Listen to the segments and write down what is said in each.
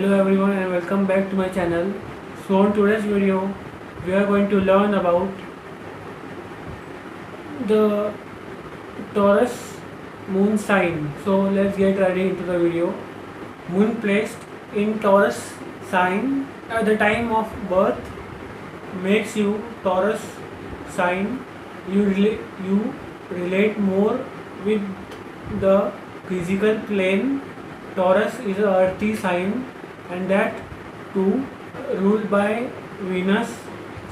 Hello everyone and welcome back to my channel. So in today's video we are going to learn about the Taurus moon sign. So let's get ready into the video. Moon placed in Taurus sign at the time of birth makes you Taurus sign. You relate more with the physical plane. Taurus is a earthy sign and that too ruled by Venus,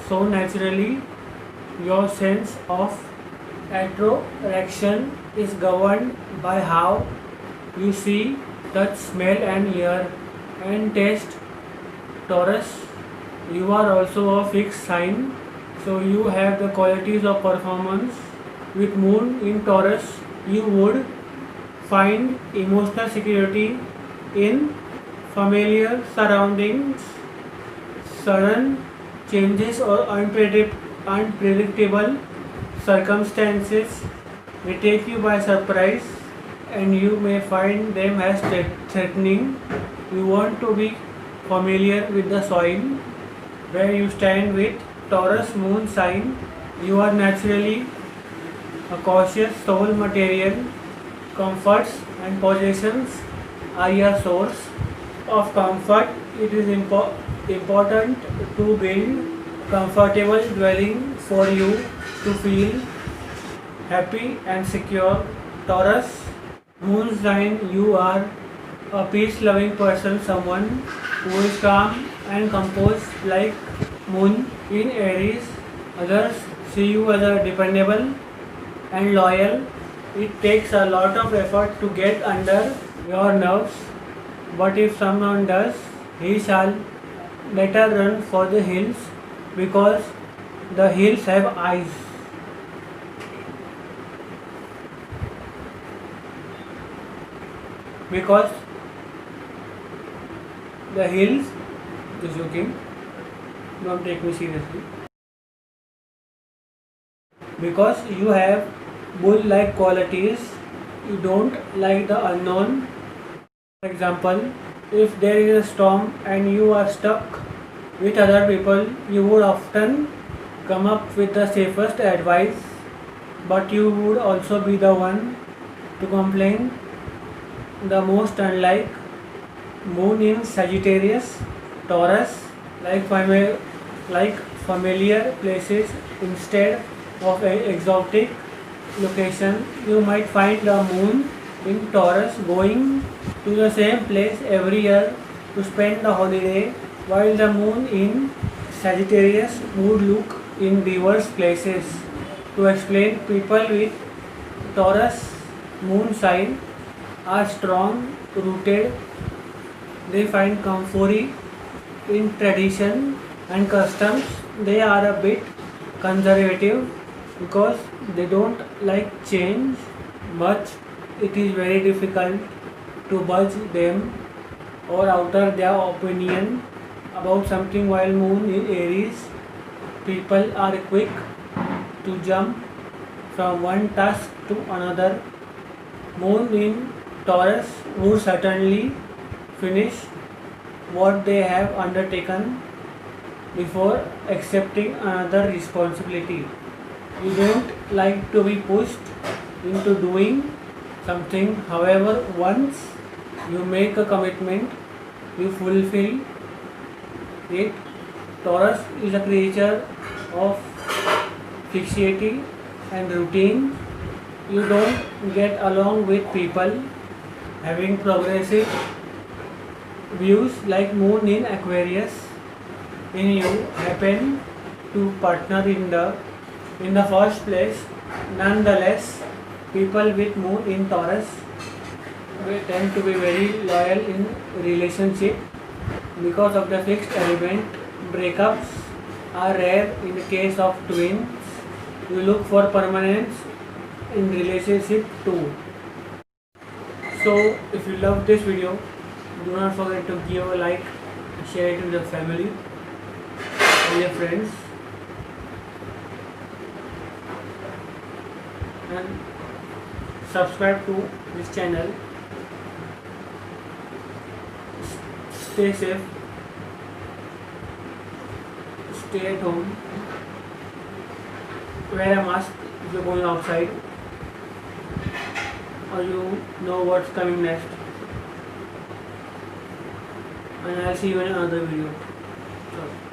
so naturally your sense of attraction is governed by how you see, touch, smell and hear and taste. Taurus, you are also a fixed sign, so you have the qualities of performance. With moon in Taurus, you would find emotional security in familiar surroundings. Sudden changes or unpredictable circumstances may take you by surprise and you may find them as threatening. You want to be familiar with the soil where you stand. With Taurus moon sign, you are naturally a cautious soul. Material comforts and possessions are your source of comfort. It is important to build comfortable dwelling for you to feel happy and secure. Taurus moon sign, you are a peace loving person, someone who is calm and composed like moon in Aries. Others see you as a dependable and loyal. It takes a lot of effort to get under your nerves, but if someone does, he shall better run for the hills because the hills have eyes. Because the hills is joking, don't take me seriously. Because you have bull-like qualities, you don't like the unknown. For example, if there is a storm and you are stuck with other people, you would often come up with the safest advice, but you would also be the one to complain the most. Unlike moon in Sagittarius, Taurus like familiar places instead of an exotic location. You might find the moon in Taurus going to the same place every year to spend the holiday, while the moon in Sagittarius would look in diverse places. To explain, people with Taurus moon sign are strong rooted. They find comfort in tradition and customs. They are a bit conservative because they don't like change much. It is very difficult to budge them or alter their opinion about something. While moon in Aries, people are quick to jump from one task to another. Moon in Taurus would certainly finish what they have undertaken before accepting another responsibility. You don't like to be pushed into doing something. However, once you make a commitment, you fulfill it. Taurus is a creature of fixity and routine. You don't get along with people having progressive views like moon in Aquarius. In you happen to partner in the first place. Nonetheless, people with moon in Taurus will tend to be very loyal in relationship because of the fixed element. Breakups are rare in the case of twins. You look for permanence in relationship too. So if you love this video, do not forget to give a like, share it with your family and your friends, and subscribe to this channel. stay safe, stay at home, wear a mask if you're going outside, or you know what's coming next. And I'll see you in another video. So,